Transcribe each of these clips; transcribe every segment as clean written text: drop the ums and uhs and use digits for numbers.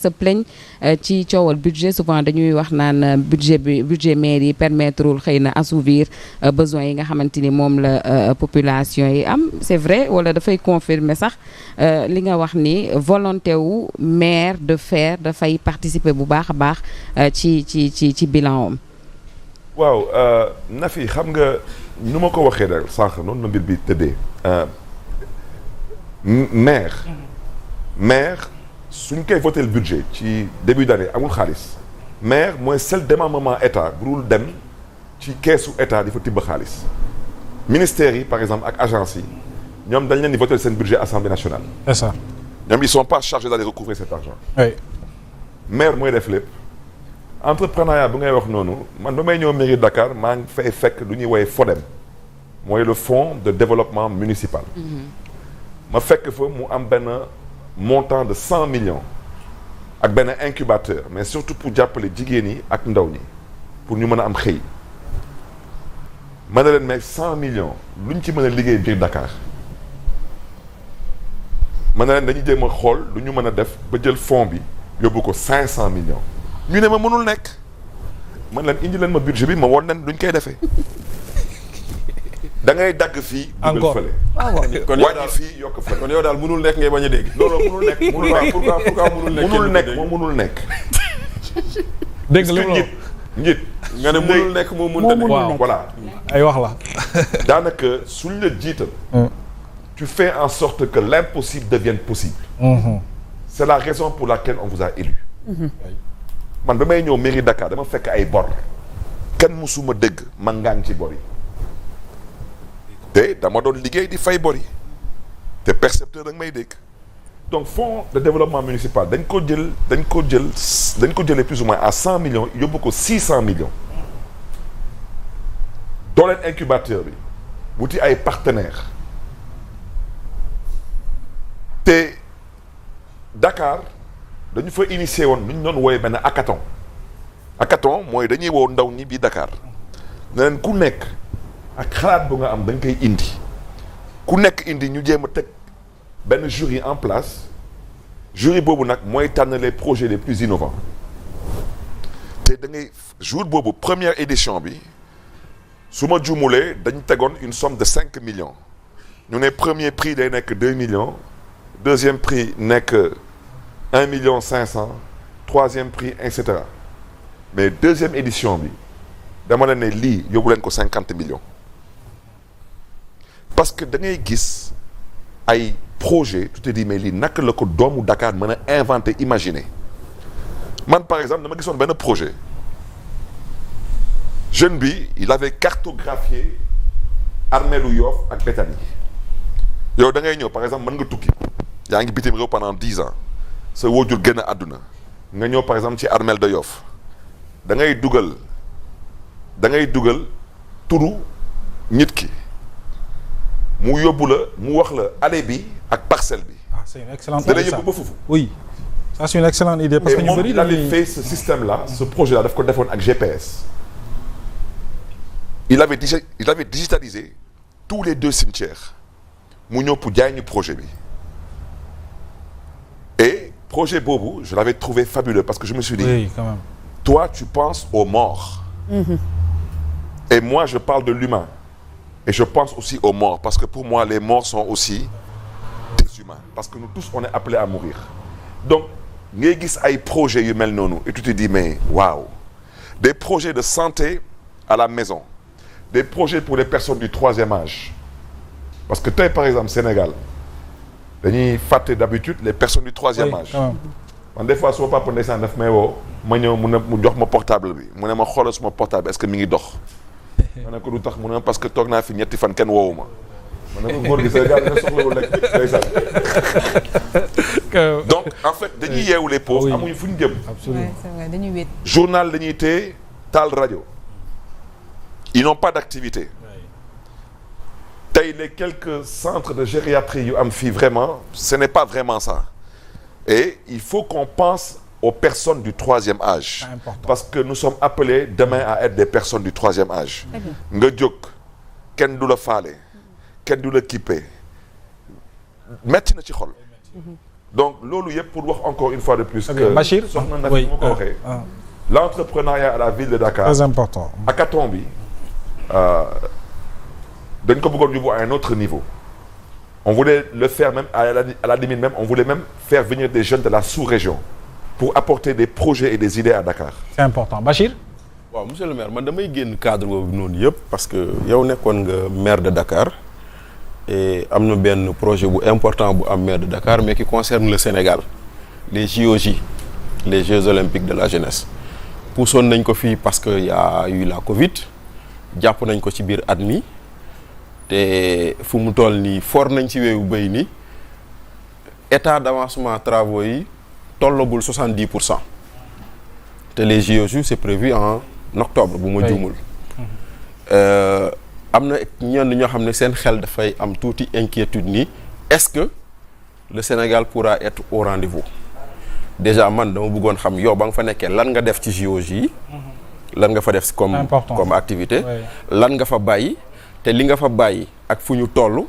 se plaignent ci coowal budget souvent dañuy wax naan budget maire yi permettrewul xëy na assouvir besoins yi nga xamante ni moom la population yi am c'est vrai wala dafay confirmer sax li nga wax ni volonté wu maire de faire dafay participer bu baax a baax ci bilan am. waaw Nafi xam nga nu ma ko waxee rek sànq noonu la mbir bi tëddee maire suñ koy voté le budget ci début d'année amul xaalis maire mooy seul démembrement état bu dul dem ci keesu état di fa tibb xaalis ministères yi par exemple ak agence yi ñoom dañ leen di voté seen budget assemblée nationale. c'est ça. ñoom ils sont pas chargés d'aller recouvrer cet argent. oui. maire mooy def lépp entrepreneuriat bu ngay wax noonu man ba may ñëw mairie Dakar maa ngi fay fekk lu ñuy woowee FODEM mooy le fonds de développement municipal. ma fekk fa mu am benn montant de 100 millions ak benn incubateur mais surtout pour jàppale jigéen yi ak ndaw ñi pour ñu mën a am xëy ma ne leen mais 100 millions luñ ci mën a liggéey biir Dakar ma ne leen dañuy jéem a xool lu ñu mën a def ba jël fonds bi yóbbu ko 500 millions ñu ne ma mënul nekk man leen indi leen ma budget bi ma woon leen luñ koy defee da ngay dagg fii. encore fële. kon yow wàññi fii yokk fële. kon yow daal mënul nekk ngay bañ a dégg. non mënul nekk mënul nekk pourquoi mënul nekk moom mënul nekk. dégg nga li njit nga ne mënul nekk moom mënut a nekk. waaw voilà ay wax la. daanaka suñ la jiital. tu fais en sorte que l'impossible devienne possible. C'est la raison pour laquelle on vous a élu. man ba may ñëw mairie Dakar dama fekk ay bor. kenn musuma dégg man ngaa ngi ci bor yi. te dama doon liggéey di fay bor yi te percepteur da nga may dégg donc fonds de développement municipal dañ ko jëlee plus ou moins à 100 millions yóbbu ko 600 millions dooleen incubateur bi wuti ay partenaires te Dakar dañu fa initier woon lu ñu doon wooyee benn hackathon mooy dañuy woo ndaw ñi bi Dakar ne leen ku nekk ak xalaat bu nga am dañ koy indi ku nekk indi ñu jéem a teg benn jury en place jury boobu nag mooy tànn les projets les plus innovants te da ngay jour boobu première édition bi su ma juumulee dañ tegoon une somme de 5 millions ñu ne premier prix day nekk 2 millions deuxième prix nekk 1 million 500 troisième prix et cetera mais deuxième édition bi dama la ne lii yóbbu leen ko 50 millions parce que da ngay gis ay projet tu te dis mais lii naka la ko doomu Dakar mën a inventer imaginer man par exemple dama gisoon benn projet jeune bi il avait cartographié armeelu Yoff ak Béthanie yow da ngay ñëw par exemple mën nga tukki yaa ngi bitim réew pendant 10 ans sa waajur génn àdduna nga ñëw par exemple ci armeel de Yoff da ngay dugal turu nit ki mu yóbbu la mu wax la allée bi ak parcelle bi. ah c'est une excellente idée. idée da lay yóbbu ba foofu. oui ça c'est une excellente idée. parce que ñu bëri il avait fait ce système là ce projet là daf ko defoon ak GPS. il avait digitalisé tous les 2 cimetières mu ñëw pour jaay ñu projet bi et projet boobu je l'avais trouvé fabuleux parce que je me suis dit. oui quand même. toi tu penses aux morts. Et moi je parle de l'humain. Et je pense aussi aux morts parce que pour moi les morts sont aussi des humains parce que nous tous on est appelés à mourir donc ngay gis ay projets yu mel noonu et tu te dis mais waouh des projets de santé à la maison des projets pour les personnes du 3e âge parce que tey par exemple Sénégal dañuy fàtte d'habitude les personnes du 3e âge man des fois suma papa ndeysaan daf may woo ma ñëw mu jox ma portable bi mu ne ma xoolal suma portable est-ce que mi ngi dox ma ne ko du tax mu ne parce que toog naa fi ñetti fan kenn woowu ma ne ko góor gi sa gars nga soxlawul rek ndeysaan donc en fait dañuy yeewu les pauvres amuñu fu ñu jëm absolument c'est vrai dañuy wéet journal dañuy téye taal rajo ils n'ont pas d'activité tey les quelques centres de gériatrie yu am fii vraiment ce n'est pas vraiment ça et il faut qu'on pense aux personnes du 3e âge parce que nous sommes appelés demain à être des personnes du 3e âge nga jóg kenn du la faale kenn du la kippé metti na ci xol donc loolu yëpp pour wax encore une fois de plus. que Bachir soxna na fi mu ko waxee. l'entrepreneuriat à la ville de Dakar. très important. hackathon bi dañ ko bëggoon yóbbu à un autre niveau. On voulait le faire même à la limite même on voulait même faire venir des jeunes de la sous-région pour apporter des projets et des idées à Dakar. c'est important Bachir. waaw monsieur le maire man damay génn cadre boobu noonu yëpp parce que yow nekkoon nga maire de Dakar et am na benn projet bu important bu am maire de Dakar mais qui concerne le Sénégal les JOJ les Jeux olympiques de la jeunesse puusoon nañ ko fii parce que y a eu la Covid jàpp nañ ko ci biir at mi te fu mu toll nii for nañ ci weewu béy ni état d'avancement travaux yi tollagul 70%. te les JOJ c'est prévu en octobre bu ma juumul am na ñenn ñoo xam ne seen xel dafay am tuuti inquiétude ni est-ce que le Sénégal pourra être au rendez-vous déjà man dama bëggoon xam yow ba nga fa nekkee lan nga def ci JOJ yi lan nga fa def comme activité lan nga fa bàyyi te li nga fa bàyyi ak fu ñu toll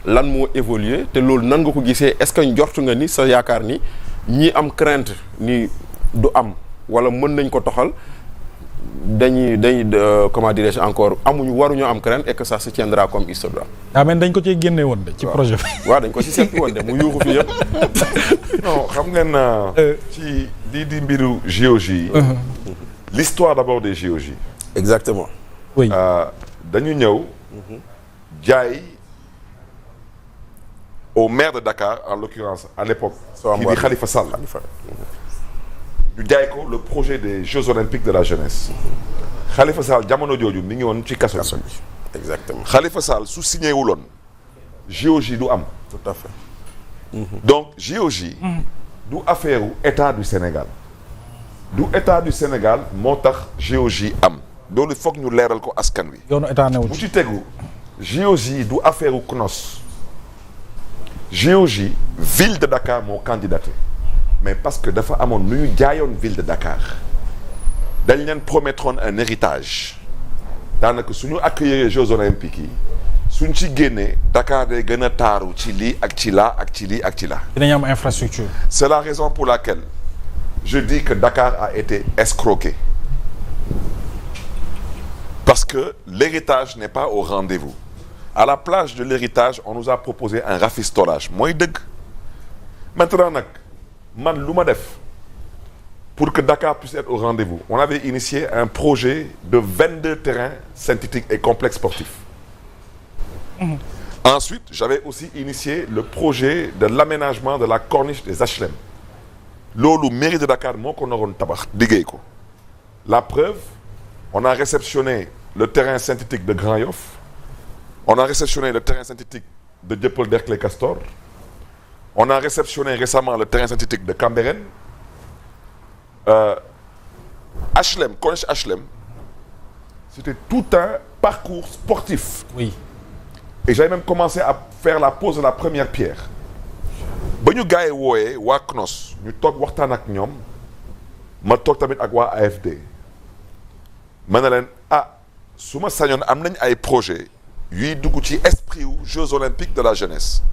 lan moo évolué te loolu nan nga ko gisee est-ce que njortu nga ni sa yaakaar ni ñi am crainte ni du am wala mën nañ ko toxal dañuy comment dirais-je encore waruñoo am crainte et que ça se tiendra comme il se doit. mais dañ ko ciy génne woon de. ci projet bi. waaw dañ ko ci seetlu woon de mu yuuxu fi yëpp. non xam ngeen ci di mbiru JOJ yi. l'histoire d'abord des JOJ. exactement. oui dañu ñëw. jaay au maire de Dakar en l'occurrence à l'époque. qui di Khalifa Sall. ñu jaay ko le projet des Jeux olympiques de la jeunesse. Khalifa Sall jamono jooju mi ngi woon ci kaso bi. exactement Khalifa Sall su signé wuloon JOJ du am. tout à fait. donc JOJ. du affaire u état du Sénégal. du état du Sénégal moo tax JOJ am. loolu foog ñu leeral ko askan wi. yoonu état newu bu ci tegu JOJ du affaire u CNOS. JOJ ville de Dakar moo candidaté. mais parce que dafa amoon nu ñu jaayoon ville de Dakar dañ leen promettroon un héritage daanaka suñu accueillir Jeux olympiques yi suñ ci génnee Dakar day gën a taaru ci lii ak ci laa ak ci lii ak ci laa. dinañ am infrastructure. c'est la raison pour laquelle je dis que Dakar a été escroqué parce que l'héritage n'est pas au rendez-vous. À la place de l'héritage on nous a proposé un rafistolage mooy dëgg maintenant nag. man lu ma def pour que Dakar puisse être au rendez-vous on avait initié un projet de 22 terrains synthétiques et complexes sportifs. Ensuite j'avais aussi initié le projet de l'aménagement de la corniche des HLM loolu mairie de Dakar moo ko naroon tabax liggéey ko la preuve on a réceptionné le terrain synthétique de Grand Yoff on a réceptionné le terrain synthétique de Dieuppeul-Derklé Castor. On a réceptionné récemment le terrain synthétique de Cambérène. HLM, Corniche HLM, c'était tout un parcours sportif. Oui. Et j'avais même commencé à faire la pose de la première pierre. ba ñu gars yi wooyee waa CNOS ñu toog waxtaan ak ñoom ma toog tamit ak waa AFD ma ne leen su ma sañoon am nañ ay projet yuy dugg ci esprit wu Jeux olympiques de la jeunesse.